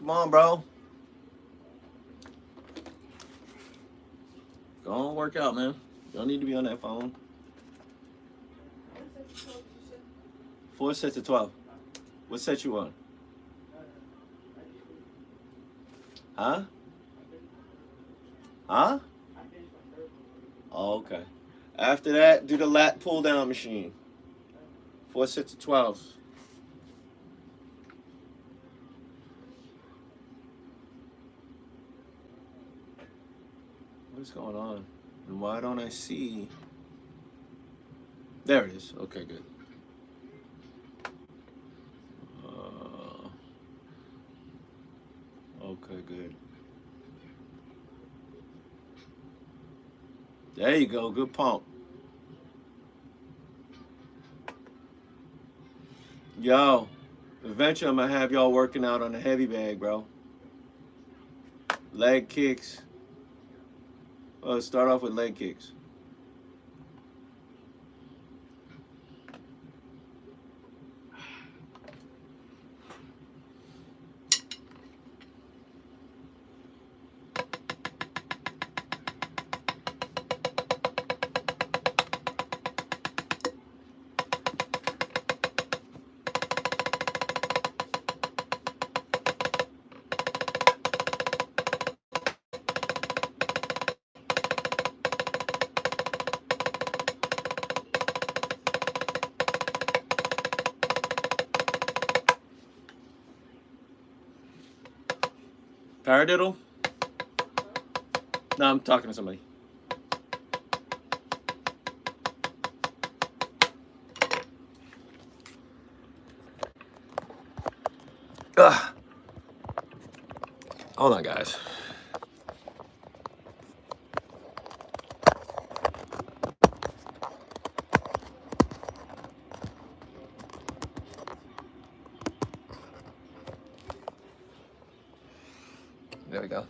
Come on, bro. Go on, work out, man. You don't need to be on that phone. 4 sets of 12. What set you on? Huh? Huh? Oh, okay. After that, do the lat pull down machine. 4 sets of 12s. What's going on? And why don't I see? There it is. Okay, good. Okay, good. There you go. Good pump. Yo, eventually I'm gonna have y'all working out on the heavy bag, bro. Leg kicks. Well, let's start off with leg kicks. Paradiddle? No, I'm talking to somebody. Ugh. Hold on, guys. There we go.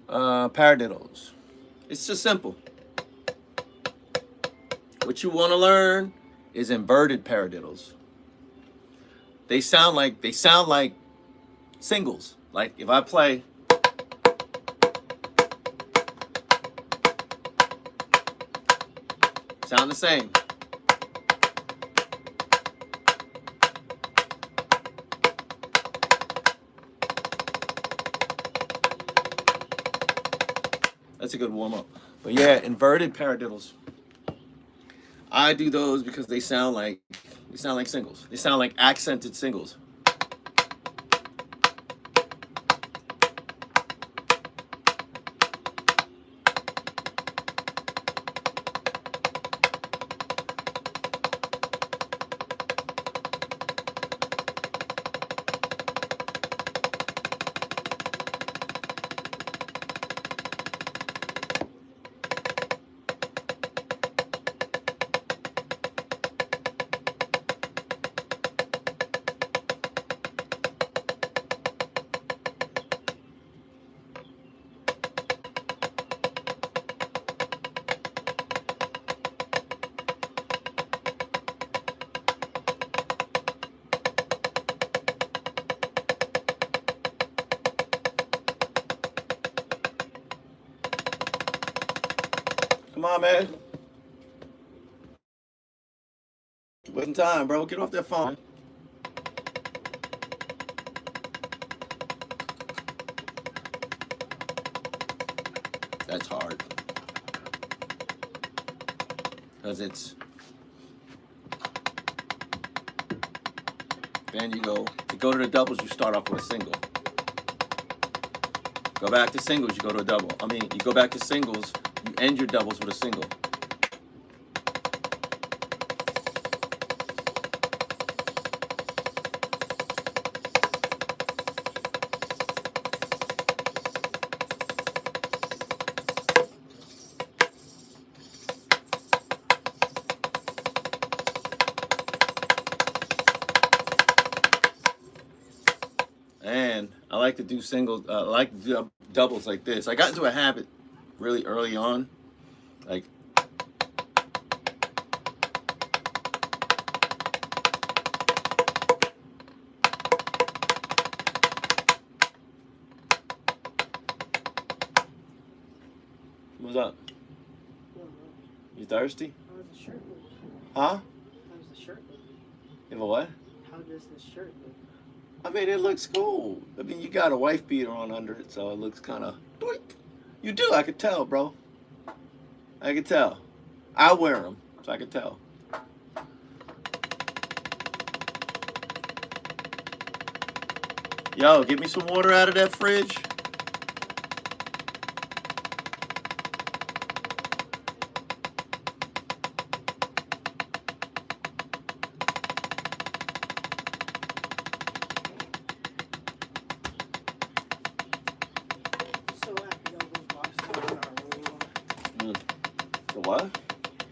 Paradiddles. It's just simple. What you want to learn is inverted paradiddles. They sound like singles. Like if I play sound the same. That's a good warm-up. But yeah, inverted paradiddles. I do those because they sound like singles. They sound like accented singles. Come on, man. Wasting time, bro. Get off that phone. That's hard. Because it's... Then you go... To go to the doubles, you start off with a single. Go back to singles, you go to a double. I mean, you go back to singles, you end your doubles with a single. and I like to do singles. I like to do doubles like this. I got into a habit really early on, like. What's up? You thirsty? How does the shirt look? Huh? How does the shirt look? You have a what? How does the shirt look? I mean, it looks cool. I mean, you got a wife beater on under it, so it looks kind of. You do. I could tell, bro. I could tell. I wear them, so I could tell. Yo, get me some water out of that fridge. The what?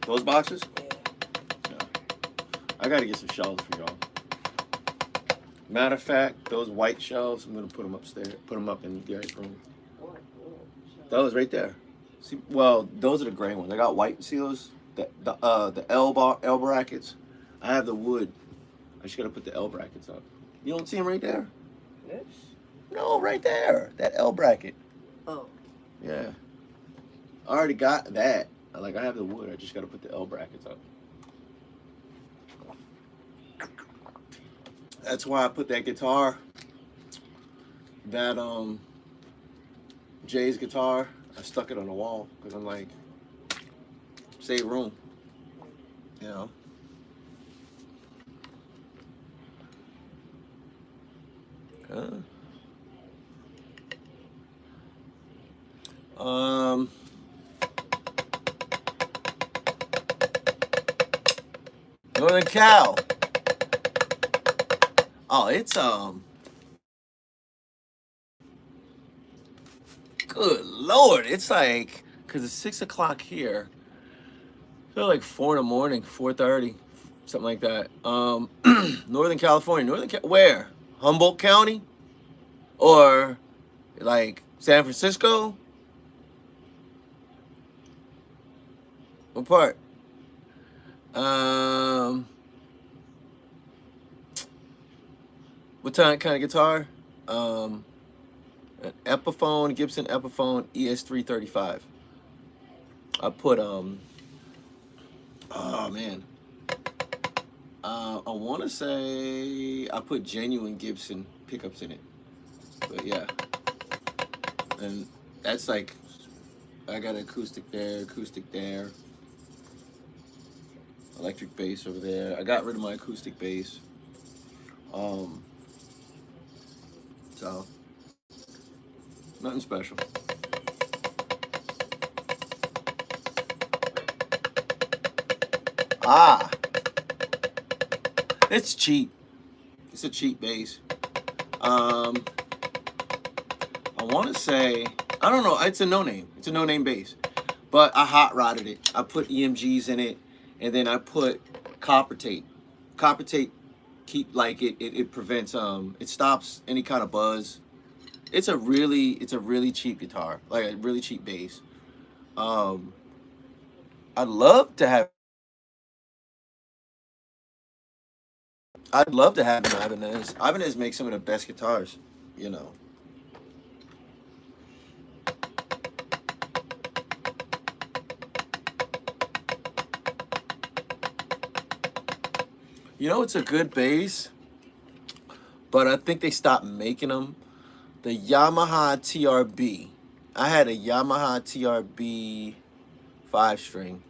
Those boxes? Yeah. I gotta get some shelves for y'all. Matter of fact, those white shelves, I'm gonna put them upstairs. Put them up in Gary's room. Those right there. See, well, those are the gray ones. I got white. See those? The L brackets. I have the wood. I just gotta put the L brackets up. You don't see them right there? This? No, right there. That L bracket. Oh. Yeah. I already got that. Like, I have the wood. I just gotta put the L brackets up. That's why I put that guitar, that Jay's guitar, I stuck it on the wall because I'm like, save room, you know. Northern Cal. Oh, it's good Lord, it's like, cause it's 6 o'clock here. I feel like 4 in the morning, 4:30, something like that. Northern California, where? Humboldt County, or like San Francisco? What part? What kind of guitar? An Epiphone, Gibson Epiphone ES335. I put oh man. I want to say I put genuine Gibson pickups in it, but yeah. And that's like, I got acoustic there, electric bass over there. I got rid of my acoustic bass. So nothing special. Ah, it's cheap. It's a cheap bass. I want to say, I don't know. It's a no name. It's a no name bass, but I hot rodded it. I put EMGs in it, and then I put copper tape. Copper tape it prevents it stops any kind of buzz. It's a really cheap guitar, like a really cheap bass. I'd love to have an Ibanez. Ibanez makes some of the best guitars, you know. You know, it's a good bass, but I think they stopped making them. The Yamaha TRB. I had a Yamaha TRB 5-string,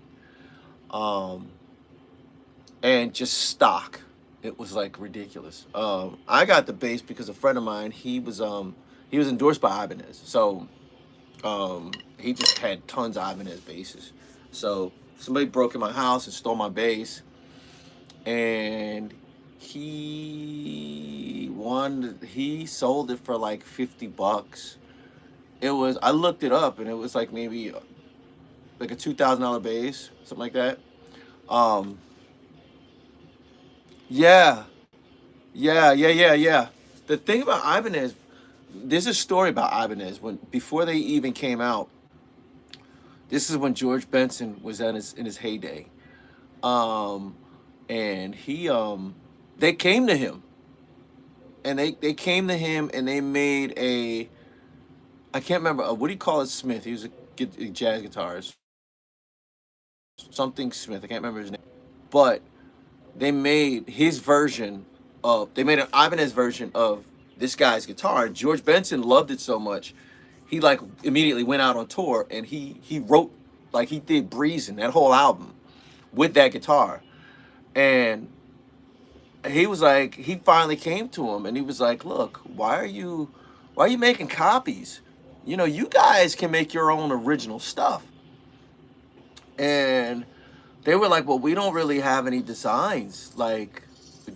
and just stock. It was like ridiculous. I got the bass because a friend of mine, he was endorsed by Ibanez, so he just had tons of Ibanez basses. So somebody broke in my house and stole my bass, and he sold it for like $50. It was, I looked it up, and it was like maybe like a $2,000 bass, something like that. Yeah. the thing about Ibanez, there's a story about Ibanez when before they even came out. This is when George Benson was at his in his heyday. Um, and they came to him, and they came to him, and they made a, I can't remember, what do you call it, Smith. He was a jazz guitarist, something Smith. I can't remember his name, but they made his version they made an Ibanez version of this guy's guitar. George Benson loved it so much, he like immediately went out on tour, and he wrote, like he did Breezing, that whole album with that guitar. And he was like, he finally came to him, and he was like, look, why are you making copies? You know, you guys can make your own original stuff. And they were like, well, we don't really have any designs. Like,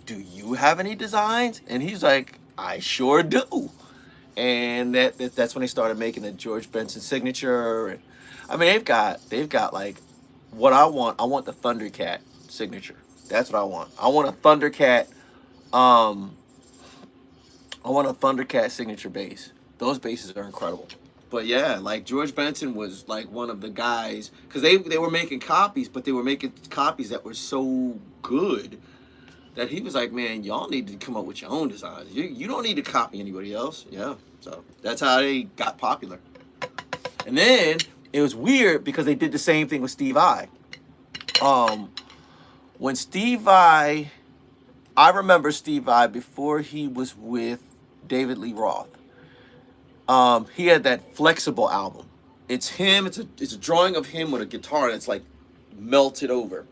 do you have any designs? And he's like, I sure do. And that's when they started making the George Benson signature. And I mean, they've got like what I want. I want the Thundercat signature. That's what I want. I want a Thundercat. Um, I want a Thundercat signature bass. Those basses are incredible. But yeah, like George Benson was like one of the guys, because they were making copies, but they were making copies that were so good that he was like, man, y'all need to come up with your own designs. You don't need to copy anybody else. Yeah. So that's how they got popular. And then it was weird because they did the same thing with Steve Vai. When Steve Vai, I remember Steve Vai before he was with David Lee Roth. He had that Flexible album. It's him. It's a drawing of him with a guitar that's like melted over.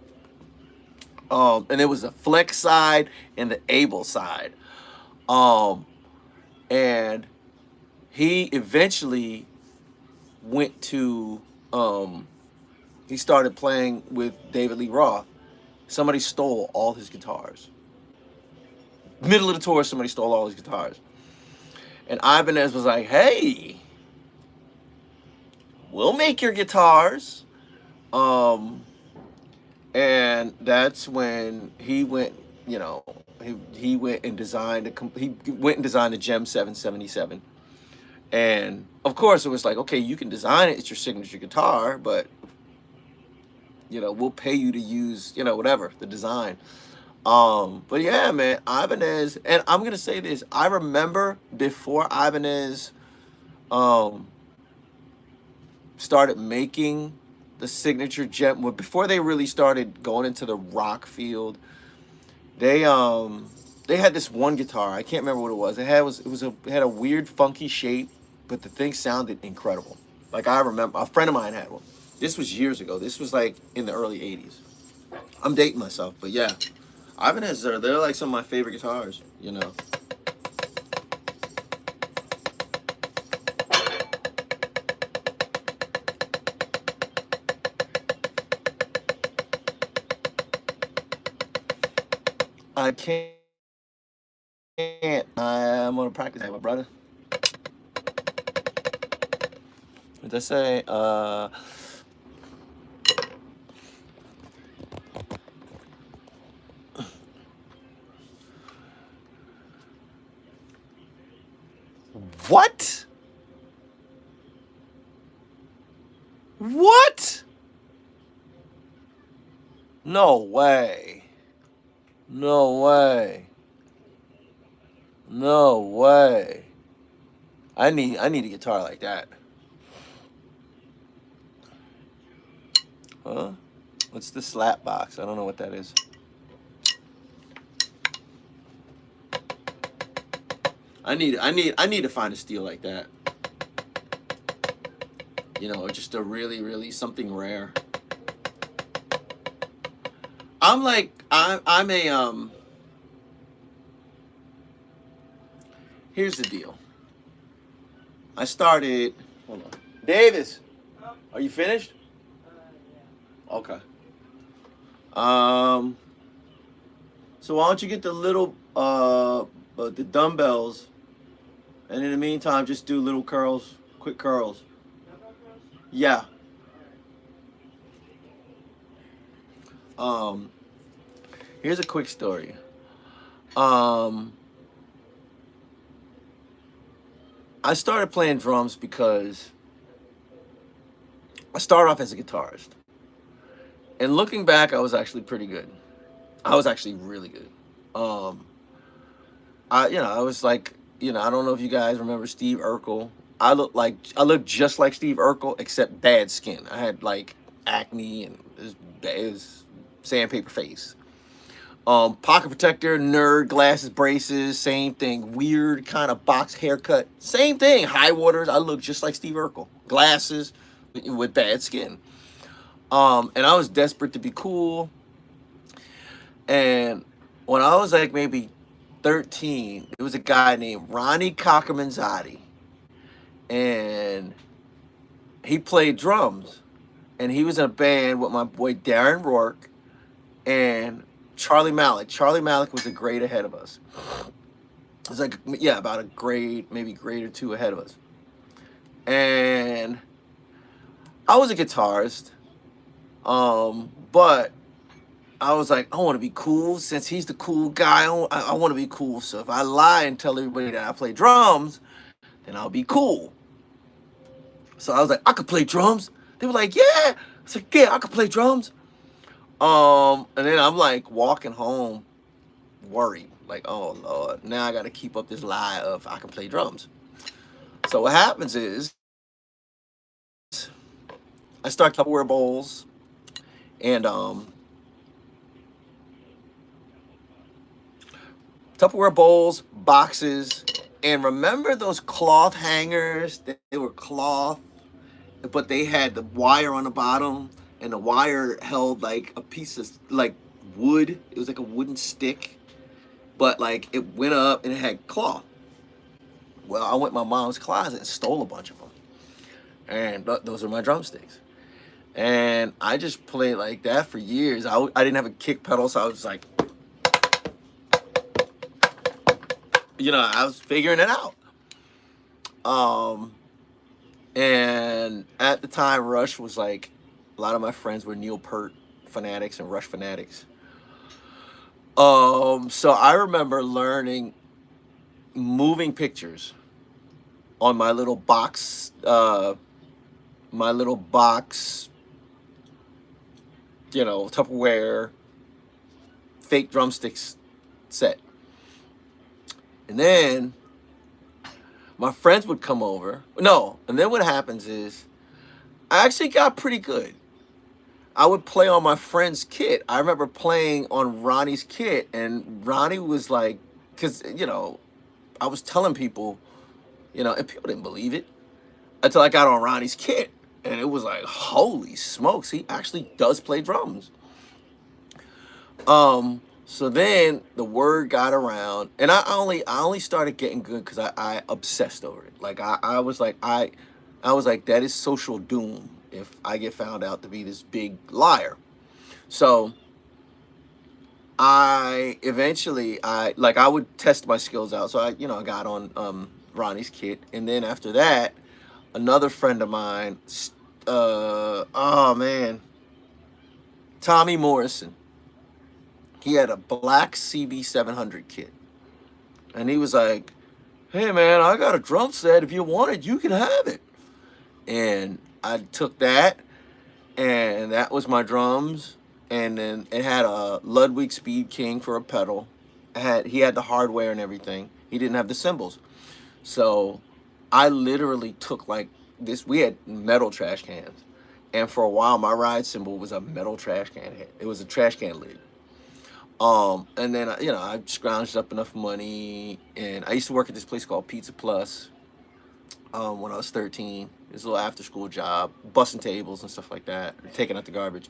And it was the Flex side and the Able side. And he eventually went to, he started playing with David Lee Roth. Somebody stole all his guitars. Middle of the tour, somebody stole all his guitars. And Ibanez was like, hey, we'll make your guitars. And that's when he went, you know, he went and designed the Gem 777. And of course it was like, okay, you can design it, it's your signature guitar, but you know, we'll pay you to use, you know, whatever, the design. But yeah, man, Ibanez, and I'm gonna say this, I remember before Ibanez started making the signature Gem, before they really started going into the rock field, they had this one guitar, I can't remember what it was. It had a weird funky shape, but the thing sounded incredible. Like I remember a friend of mine had one. This was years ago. This was like in the early 80s. I'm dating myself, but yeah. Ibanez, they're like some of my favorite guitars, you know. I can't. I'm gonna practice that, my brother. What did I say? What? What? No way. No way. No way. I need a guitar like that. Huh? What's the slap box? I don't know what that is. I need to find a steel like that. You know, just a really, really something rare. I'm a here's the deal. I started, hold on. Davis, are you finished? Yeah. Okay. So why don't you get the little the dumbbells, and in the meantime just do little curls, quick curls. Yeah. Um, Here's a quick story. Um, I started playing drums because I started off as a guitarist. And looking back, I was actually pretty good. I was actually really good. Um, I was like, I don't know if you guys remember Steve Urkel. I looked just like Steve Urkel, except bad skin. I had like acne and it was sandpaper face. Pocket protector, nerd, glasses, braces, same thing. Weird kind of box haircut, same thing. High waters. I looked just like Steve Urkel. Glasses with bad skin. And I was desperate to be cool. And when I was like maybe 13, there was a guy named Ronnie Cockermanzati, and he played drums. And he was in a band with my boy Darren Rourke and Charlie Malik. Charlie Malik was a grade ahead of us. It was like, yeah, about a grade, maybe grade or two ahead of us. And I was a guitarist, but I was like, I want to be cool. Since he's the cool guy, I want to be cool. So if I lie and tell everybody that I play drums, then I'll be cool. So I was like, I could play drums. They were like, yeah. I was like, yeah, I could play drums. And then I'm like walking home worried, like, oh Lord, now I got to keep up this lie of I can play drums. So what happens is I start Tupperware bowls and Tupperware bowls, boxes, and remember those cloth hangers? They were cloth, but they had the wire on the bottom, and the wire held like a piece of like wood. It was like a wooden stick, but like it went up and it had cloth. Well, I went in my mom's closet and stole a bunch of them, and those are my drumsticks. And I just played like that for years. I didn't have a kick pedal, so I was like, I was figuring it out. And at the time, Rush was like, a lot of my friends were Neil Peart fanatics and Rush fanatics. So I remember learning moving pictures on my little box, Tupperware fake drumsticks set. And then my friends would come over. No, and then what happens is I actually got pretty good. I would play on my friend's kit. I remember playing on Ronnie's kit, and Ronnie was like, because, I was telling people, and people didn't believe it until I got on Ronnie's kit. And it was like, holy smokes, he actually does play drums. So then the word got around, and I only started getting good because I obsessed over it. Like I was like that is social doom if I get found out to be this big liar. So I would test my skills out. So I got on Ronnie's kit, and then after that, another friend of mine, oh man, Tommy Morrison. He had a black CB 700 kit. And he was like, hey man, I got a drum set. If you want it, you can have it. And I took that, and that was my drums. And then it had a Ludwig Speed King for a pedal. He had the hardware and everything. He didn't have the cymbals. So I literally took like this. We had metal trash cans. And for a while, my ride cymbal was a metal trash can head. It was a trash can lid. And then, I scrounged up enough money, and I used to work at this place called Pizza Plus, when I was 13. It was a little after school job, busting tables and stuff like that, taking out the garbage.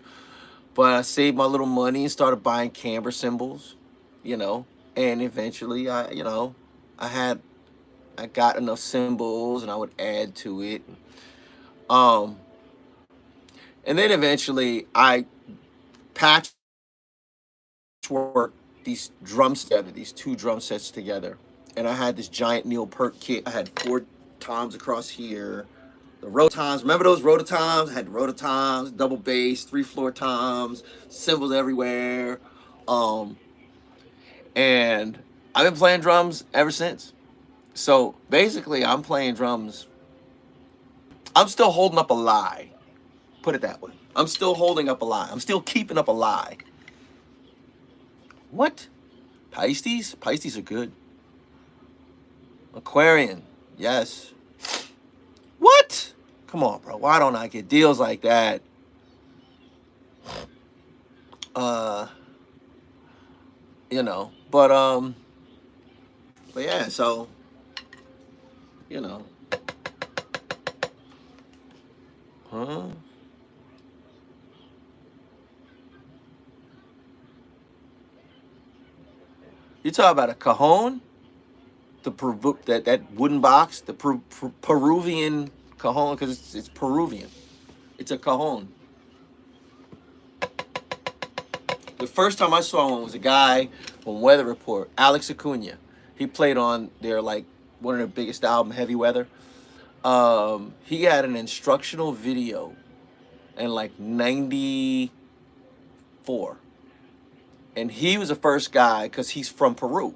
But I saved my little money and started buying camber cymbals, and eventually I got enough cymbals and I would add to it. And then eventually I patched work these these two drum sets together, and I had this giant Neil Peart kit. I had 4 toms across here, the rototoms. Remember those rototoms? I had rototoms, double bass, 3 floor toms, cymbals everywhere. And I've been playing drums ever since. So basically, I'm playing drums. I'm still holding up a lie. Put it that way. I'm still holding up a lie. I'm still keeping up a lie. What? Pisces? Pisces are good. Aquarian. Yes. What? Come on, bro. Why don't I get deals like that? Uh, you know. But yeah, so, you know. Huh? You talk about a cajon? That wooden box, the Peruvian cajon, because it's Peruvian. It's a cajon. The first time I saw one was a guy on Weather Report, Alex Acuna. He played on their like one of their biggest album, Heavy Weather. He had an instructional video in like '94, and he was the first guy because he's from Peru,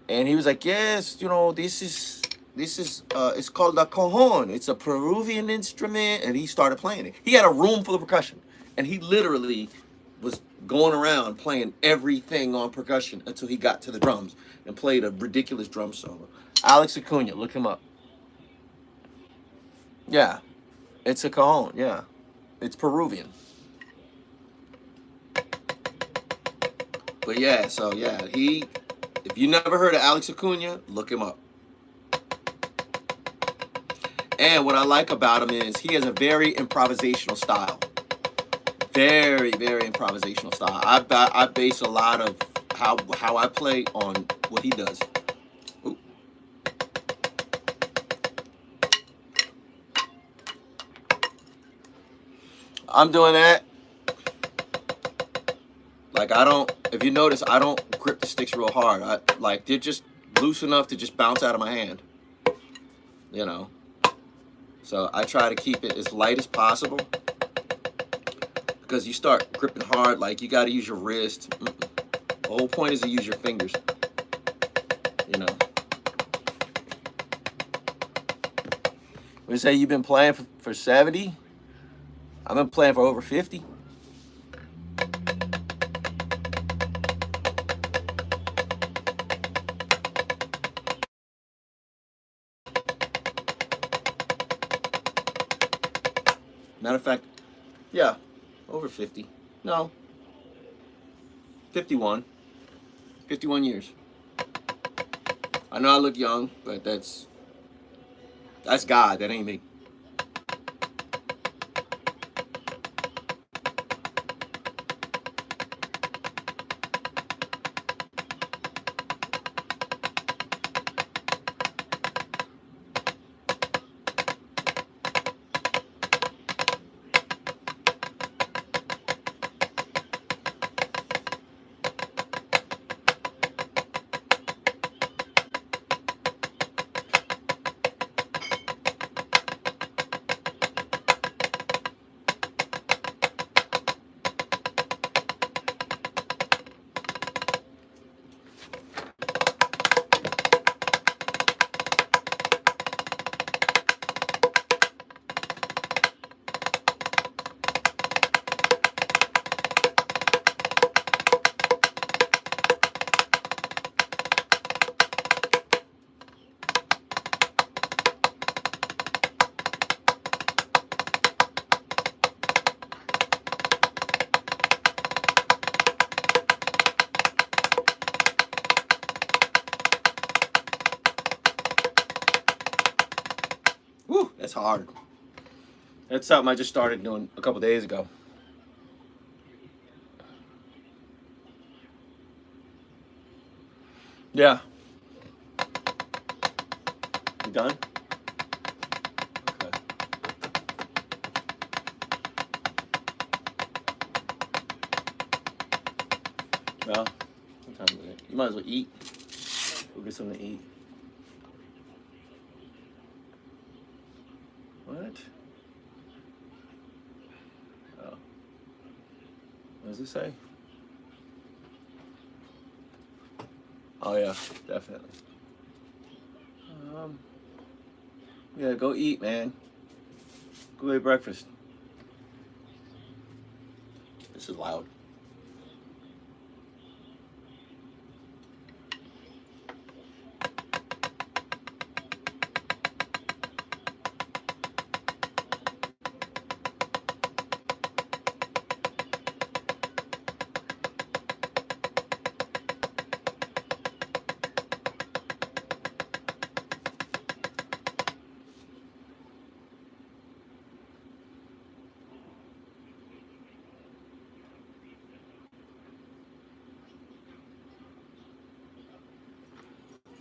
and he was like, "Yes, you know, this is it's called a cajon. It's a Peruvian instrument," and he started playing it. He had a room full of percussion, and he literally was going around playing everything on percussion until he got to the drums and played a ridiculous drum solo. Alex Acuna, look him up. Yeah, it's a cajon. Yeah, it's Peruvian. But yeah, so yeah, if you never heard of Alex Acuna, look him up. And what I like about him is he has a very improvisational style. Very, very improvisational style. I base a lot of how I play on what he does. Ooh. I'm doing that. Like I don't. If you notice, I don't grip the sticks real hard. They're just loose enough to just bounce out of my hand. You know. So I try to keep it as light as possible. Because you start gripping hard, like you got to use your wrist. The whole point is to use your fingers. You know. When you say you've been playing for 70, I've been playing for over 50. Matter of fact, yeah, over 50. No, 51. 51 years. I know I look young, but that's God. That ain't me. Whew, that's hard. That's something I just started doing a couple days ago. Yeah. You done? Okay. Well, what time is it? You might as well eat. Go get something to eat. What? Oh. What does it say? Oh yeah, definitely. Um, yeah, go eat, man. Go eat breakfast. This is loud.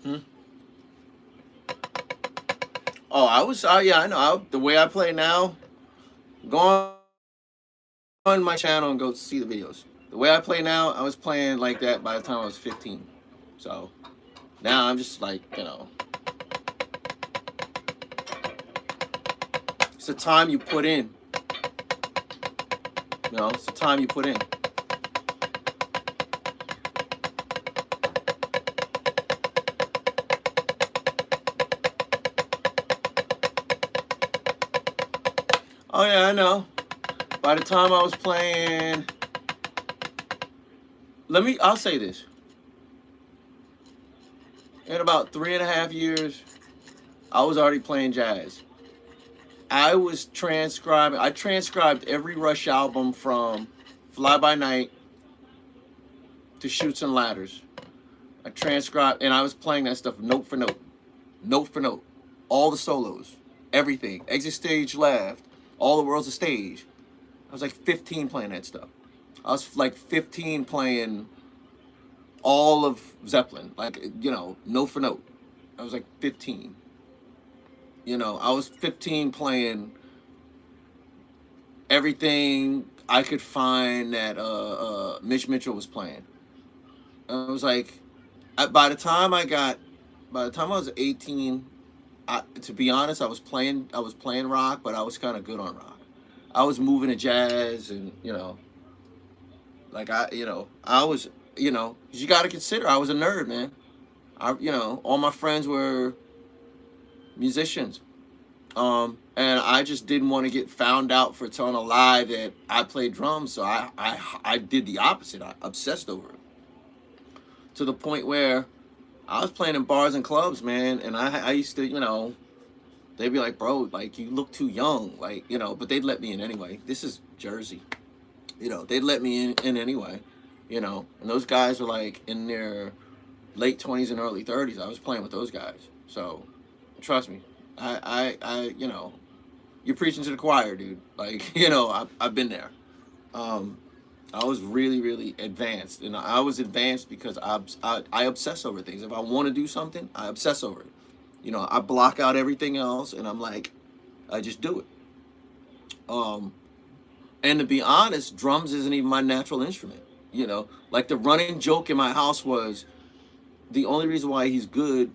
Hmm? Oh, yeah, I know. The way I play now, go on my channel and go see the videos. The way I play now, I was playing like that by the time I was 15. So now I'm just like, it's the time you put in. It's the time you put in. Oh yeah, I know. By the time I was playing, I'll say this. In about 3.5 years, I was already playing jazz. I transcribed every Rush album from Fly By Night to Chutes and Ladders. I transcribed, and I was playing that stuff note for note. Note for note. All the solos. Everything. Exit Stage Left. All the World's a Stage. I was like 15 playing that stuff. I was like 15 playing all of Zeppelin. Like, note for note. I was like 15. I was 15 playing everything I could find that Mitch Mitchell was playing. I was like, by the time I was 18, to be honest, I was playing rock, but I was kind of good on rock. I was moving to jazz, and like I was, 'cause you got to consider I was a nerd, man. All my friends were musicians, and I just didn't want to get found out for telling a lie that I played drums, so I did the opposite. I obsessed over it to the point where I was playing in bars and clubs, man, and I used to, they'd be like, bro, like, you look too young, like, but they'd let me in anyway. This is Jersey. They'd let me in anyway, and those guys were like in their late 20s and early 30s. I was playing with those guys. So trust me, you're preaching to the choir, dude. Like, I've been there. I was really, really advanced, and I was advanced because I obsess over things. If I want to do something, I obsess over it. I block out everything else, and I'm like, I just do it. And to be honest, drums isn't even my natural instrument. Like the running joke in my house was, the only reason why he's good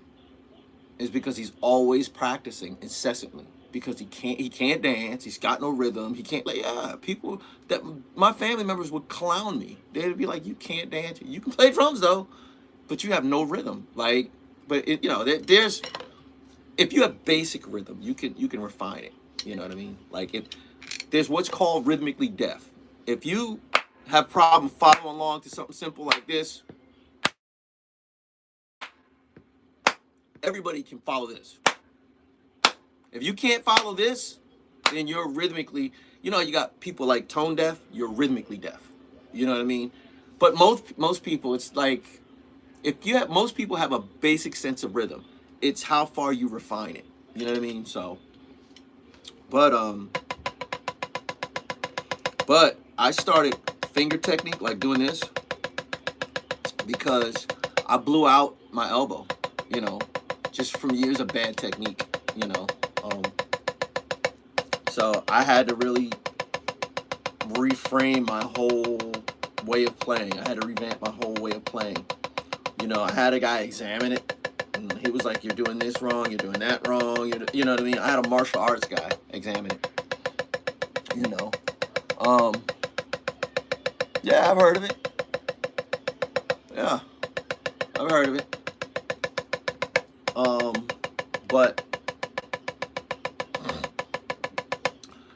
is because he's always practicing incessantly. Because he can't dance, he's got no rhythm, he can't, like, yeah, people that my family members would clown me. They'd be like, you can't dance, you can play drums though, but you have no rhythm. Like, but there's, if you have basic rhythm, you can refine it. You know what I mean? Like, if there's what's called rhythmically deaf. If you have problem following along to something simple like this, everybody can follow this. If you can't follow this, then you're rhythmically, you got people like tone deaf, you're rhythmically deaf. You know what I mean? But most people, it's like, most people have a basic sense of rhythm. It's how far you refine it. You know what I mean? So, but I started finger technique, like doing this, because I blew out my elbow, just from years of bad technique, so I had to really reframe my whole way of playing. I had to revamp my whole way of playing. I had a guy examine it, and he was like, you're doing this wrong, you're doing that wrong, you know what I mean? I had a martial arts guy examine it, yeah, I've heard of it. Yeah, I've heard of it. But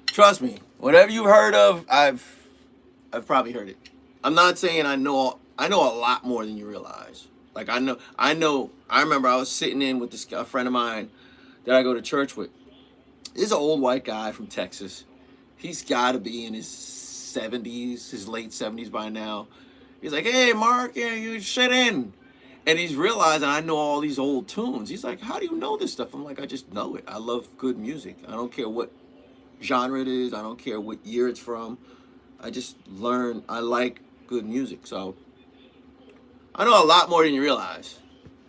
trust me, whatever you've heard of, I've probably heard it. I'm not saying I know a lot more than you realize. Like I remember I was sitting in with a friend of mine that I go to church with. This is an old white guy from Texas. He's got to be in his 70s, his late 70s by now. He's like, "Hey, Mark, yeah, you sit in." And he's realizing I know all these old tunes. He's like, "How do you know this stuff?" I'm like, "I just know it. I love good music. I don't care what genre it is. I don't care what year it's from. I just learn. I like good music. So I know a lot more than you realize,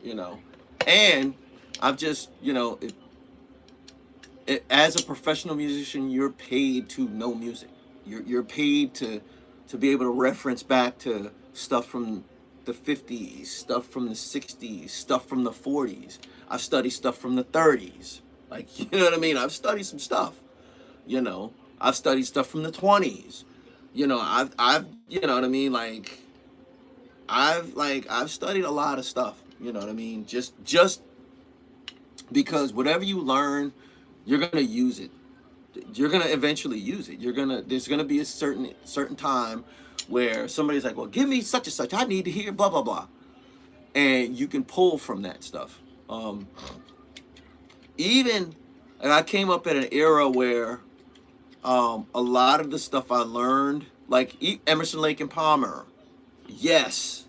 you know. And I've just, as a professional musician, you're paid to know music. You're paid to be able to reference back to stuff from the 50s, stuff from the 60s, stuff from the 40s. I've studied stuff from the 30s. Like, you know what I mean? I've studied some stuff. You know, I've studied stuff from the 20s. I've you know what I mean? I've studied a lot of stuff. You know what I mean? Just because whatever you learn, you're gonna use it. You're gonna eventually use it. There's gonna be a certain time where somebody's like, "Well, give me such and such. I need to hear blah blah blah," and you can pull from that stuff. Even like I came up at an era where a lot of the stuff I learned, like Emerson, Lake and Palmer, yes,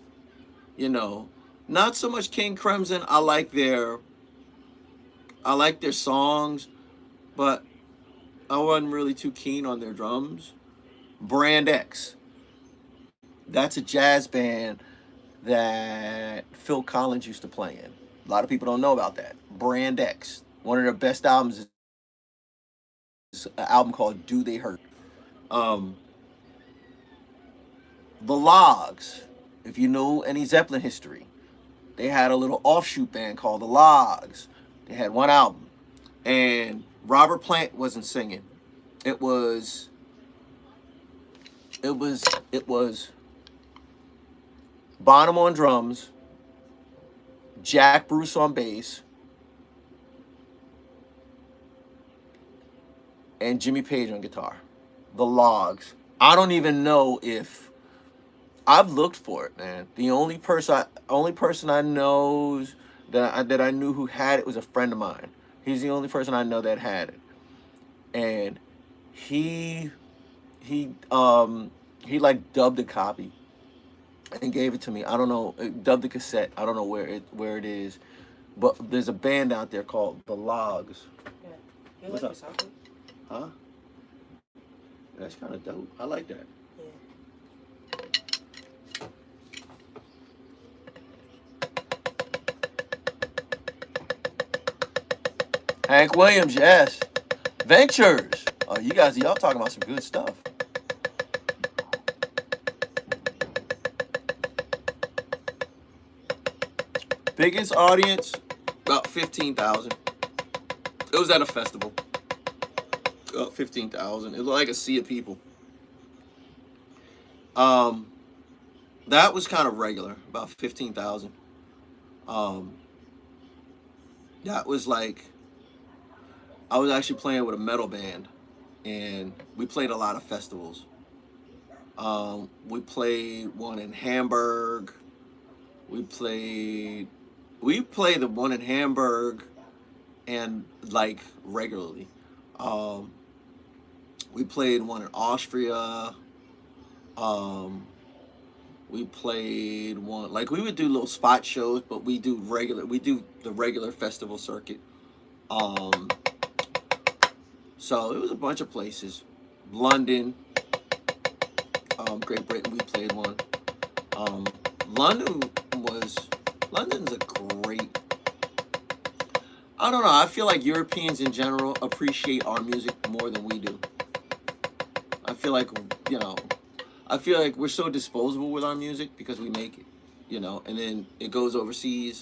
not so much King Crimson. I like their songs, but I wasn't really too keen on their drums. Brand X, that's a jazz band that Phil Collins used to play in. A lot of people don't know about that. Brand X, one of their best albums is an album called "Do They Hurt." Um, the Logs, if you know any Zeppelin history, they had a little offshoot band called the Logs. They had one album, and Robert Plant wasn't singing. It was it was Bonham on drums, Jack Bruce on bass, and Jimmy Page on guitar. The Logs. I don't even know if I've looked for it, man. The only person I knows that I knew who had it was a friend of mine. He's the only person I know that had it, and he he like dubbed a copy and gave it to me. I don't know, dubbed the cassette. I don't know where it is, but there's a band out there called the Logs. Yeah. You What's like up? the sound? Huh? That's kind of dope. I like that. Hank Williams, yes. Ventures. Oh, y'all talking about some good stuff. Biggest audience, about 15,000. It was at a festival. About 15,000. It was like a sea of people. That was kind of regular, about 15,000. That was like, I was actually playing with a metal band, and we played a lot of festivals. We played one in Hamburg. We played the one in Hamburg, and like regularly. We played one in Austria. We played one, like we would do little spot shows, but we do the regular festival circuit. So it was a bunch of places. London, Great Britain, we played one. Um, London London's a great. I don't know. I feel like Europeans in general appreciate our music more than we do. I feel like I feel like we're so disposable with our music because we make it, and then it goes overseas,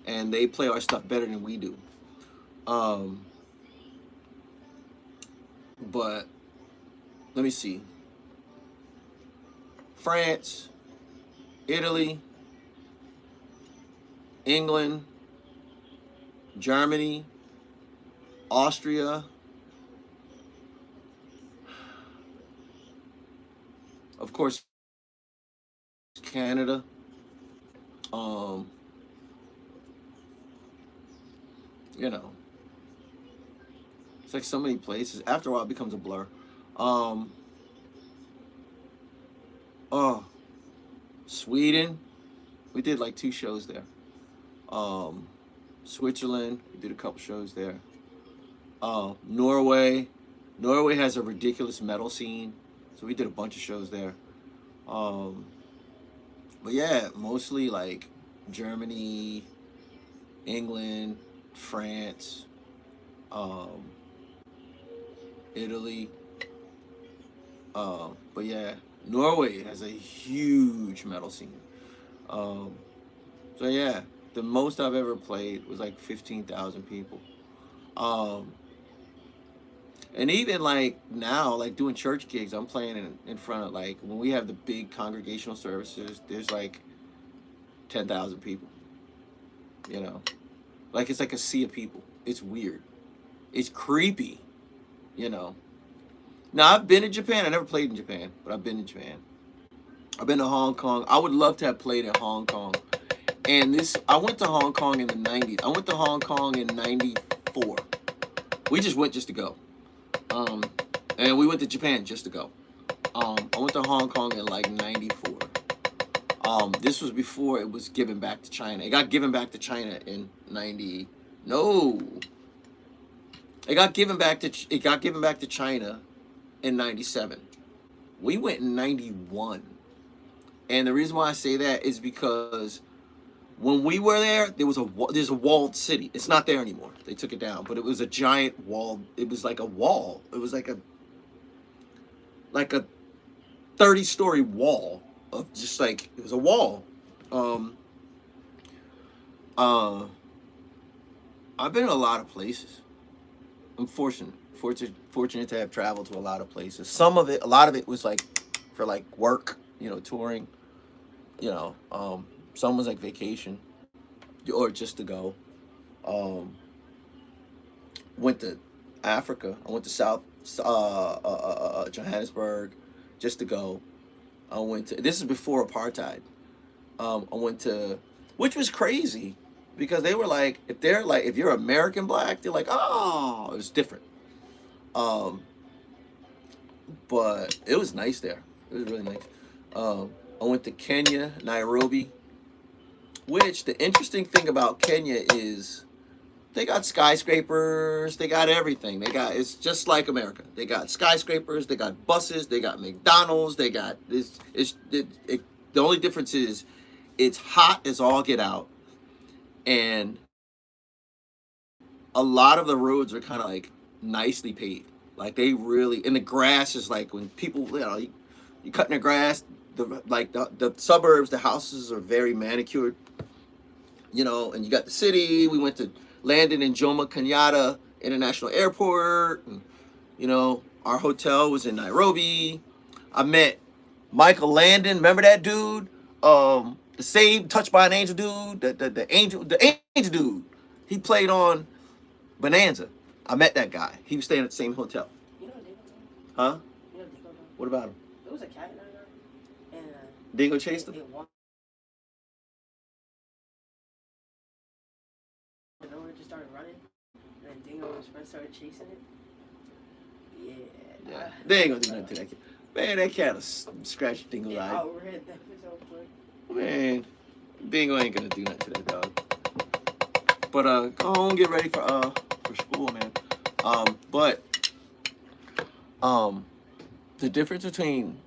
and they play our stuff better than we do. But let me see. France, Italy, England, Germany, Austria, of course, Canada. Um, you know, it's like so many places. After a while, it becomes a blur. Um, oh, Sweden, we did like 2 shows there. Um, Switzerland, we did a couple shows there. Norway, Norway has a ridiculous metal scene, so we did a bunch of shows there. Um, but yeah, mostly like Germany, England, France, um, Italy. But yeah, Norway has a huge metal scene. Um, so yeah, the most I've ever played was like 15,000 people. Um, and even like now, like doing church gigs, I'm playing in front of like when we have the big congregational services, there's like 10,000 people. You know, like it's like a sea of people. It's weird. It's creepy. You know. Now I've been to Japan. I never played in Japan, but I've been to Japan. I've been to Hong Kong. I would love to have played in Hong Kong. And this, I went to Hong Kong in the 90s. I went to Hong Kong in 94. We just went just to go. Um, and we went to Japan just to go. I went to Hong Kong in like 94. This was before it was given back to China. It got given back to China in 90. No. It got given back to China in 97. We went in 91. And the reason why I say that is because when we were there, there's a walled city. It's not there anymore. They took it down, but it was a giant wall. It was like a wall. It was like a 30-story wall of just like it was a wall. Um, uh, I've been to a lot of places. I'm fortunate to have traveled to a lot of places. A lot of it was like for like work, touring. Some was like vacation or just to go. Um, Went to Africa. I went to South Johannesburg just to go. This is before apartheid. I went to, which was crazy because they were like, if you're American black, they're like, oh, it was different. Um, but it was nice there. It was really nice. I went to Kenya, Nairobi, which the interesting thing about Kenya is they got skyscrapers, they got everything. It's just like America. They got skyscrapers, they got buses, they got McDonald's, they got this. The only difference is it's hot as all get out, and a lot of the roads are kind of like nicely paved. Like they really, and the grass is like when people, you cutting the grass. The suburbs, the houses are very manicured. And you got the city. We landed in Jomo Kenyatta International Airport. And, our hotel was in Nairobi. I met Michael Landon. Remember that dude? The Saved, Touched by an Angel dude. The angel dude. He played on Bonanza. I met that guy. He was staying at the same hotel. You know Dingo? Huh? You know Dingo? What about him? There was a cat in there, and Dingo chased him? it walked over, just started running, and then Dingo and his friends started chasing it. Yeah. They ain't gonna do nothing to that kid. Man, that cat will scratch Dingo's eye. Outran that bitch so quick. Man, Dingo ain't gonna do nothing to that dog. But go on, get ready for school, man. The difference between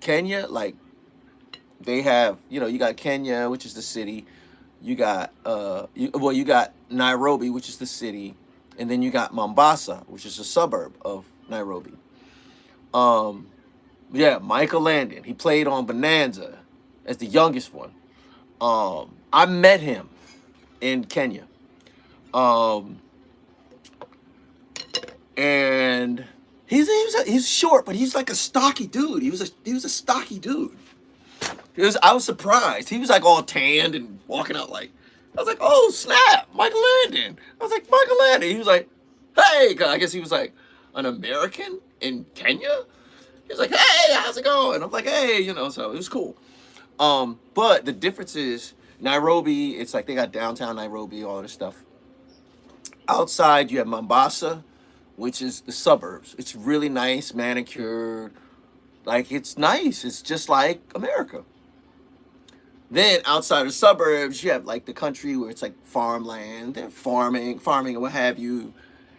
Kenya, like they have, you got Kenya, which is the city. You got you got Nairobi, which is the city, and then you got Mombasa, which is a suburb of Nairobi. Yeah, Michael Landon. He played on Bonanza as the youngest one. I met him in Kenya. And he's short, but he's like a stocky dude. He was a stocky dude. I was surprised. He was like all tanned and walking out like I was like, oh snap, Michael Landon. I was like, Michael Landon. He was like, hey, 'cause I guess he was like an American in Kenya. He was like, hey, how's it going? I'm like, hey, you know, so it was cool. But the difference is Nairobi, it's like they got downtown Nairobi, all this stuff. Outside you have Mombasa, which is the suburbs. It's really nice, manicured. Like it's nice. It's just like America. Then outside the suburbs, you have like the country where it's like farmland, they're farming and what have you.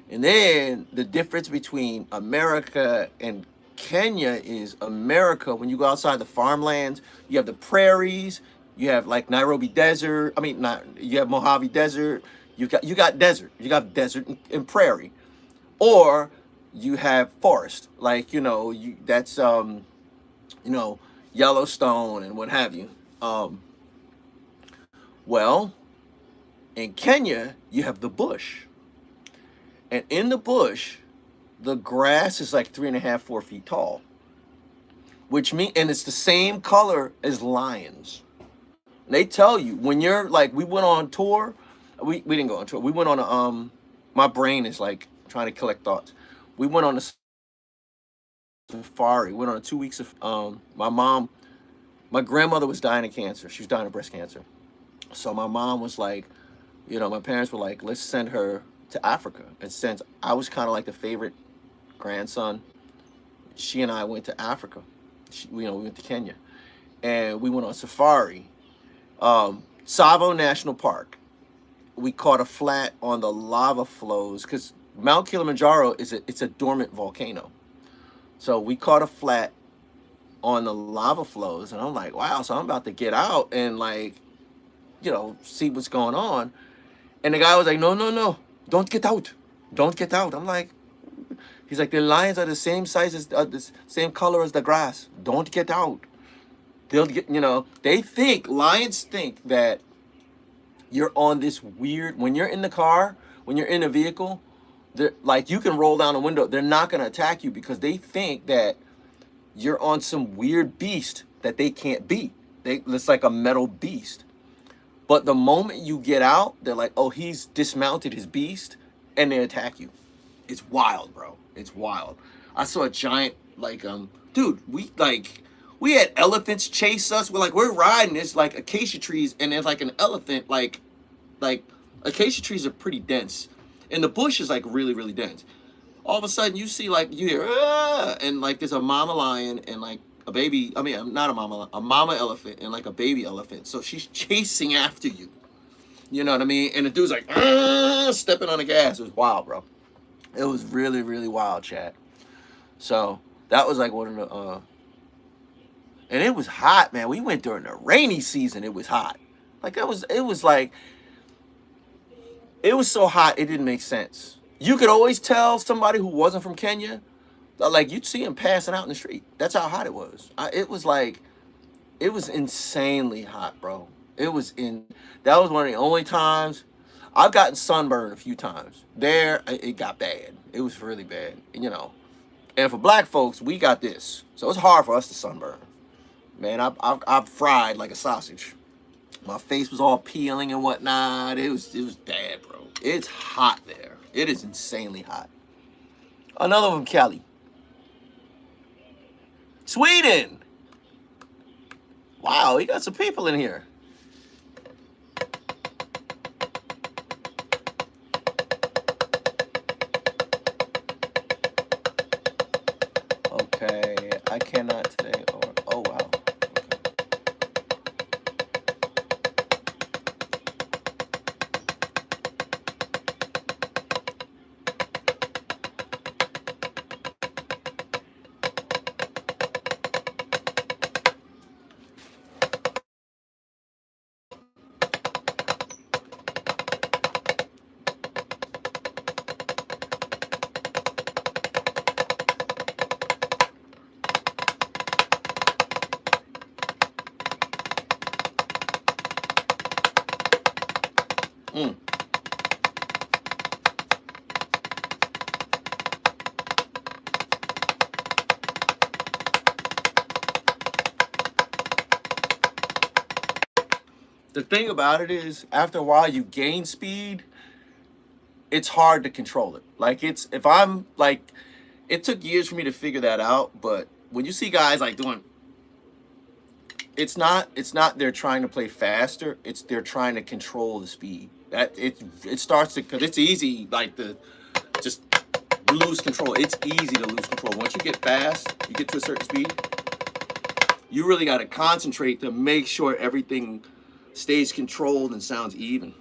And then the difference between America and Kenya is America, when you go outside the farmlands, you have the prairies, you have like Nairobi Desert. I mean, not you have Mojave Desert. You got desert. You got desert and prairie, or you have forest. Like that's you know Yellowstone and what have you. Well, in Kenya, you have the bush. And in the bush, the grass is like 3.5, 4 feet tall. Which mean and it's the same color as lions. They tell you when you're like we went on tour, we didn't go on tour. We went on a my brain is like trying to collect thoughts. We went on a safari. We went on 2 weeks of my grandmother was dying of cancer. She was dying of breast cancer. So my mom was like, my parents were like, let's send her to Africa. And since I was kind of like the favorite grandson, she and I went to Africa. We went to Kenya, and we went on safari. Tsavo National Park. We caught a flat on the lava flows because Mount Kilimanjaro it's a dormant volcano. So we caught a flat on the lava flows, and I'm like, wow. So I'm about to get out and like, see what's going on. And the guy was like, no, no, no, don't get out. Don't get out. I'm like, he's like, the lions are the same size as, the same color as the grass. Don't get out. They'll get, lions think that you're on this weird, when you're in the car, when you're in a vehicle, they're like, you can roll down a window. They're not going to attack you because they think that you're on some weird beast that they can't beat. It's like a metal beast. But the moment you get out, they're like, oh, he's dismounted his beast, and they attack you. It's wild, bro. It's wild. I saw a giant, dude, we had elephants chase us. We're riding this, acacia trees, and there's, an elephant, like, acacia trees are pretty dense. And the bush is, really, really dense. All of a sudden, you see, you hear, ah! And, there's a mama lion and, a baby, not a mama elephant and a baby elephant. So she's chasing after you. You know what I mean? And the dude's like, stepping on the gas. It was wild, bro. It was really, really wild, Chad. So that was one of the, and it was hot, man. We went during the rainy season. It was hot. It was so hot, it didn't make sense. You could always tell somebody who wasn't from Kenya. You'd see him passing out in the street. That's how hot it was. It was insanely hot, bro. That was one of the only times. I've gotten sunburned a few times. There, it got bad. It was really bad, And for black folks, we got this. So it's hard for us to sunburn. Man, I've fried like a sausage. My face was all peeling and whatnot. It was bad, bro. It's hot there. It is insanely hot. Another one, Kelly. Sweden. Wow, we got some people in here. Okay, I cannot today. Oh wow. Mm. The thing about it is, after a while, you gain speed. It's hard to control it. Like if I'm like, it took years for me to figure that out. But when you see guys like doing, it's not they're trying to play faster. It's they're trying to control the speed. That it starts to, because it's easy like to just lose control. It's easy to lose control once you get fast. You get to a certain speed. You really got to concentrate to make sure everything stays controlled and sounds even.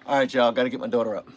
All right, y'all. Got to get my daughter up.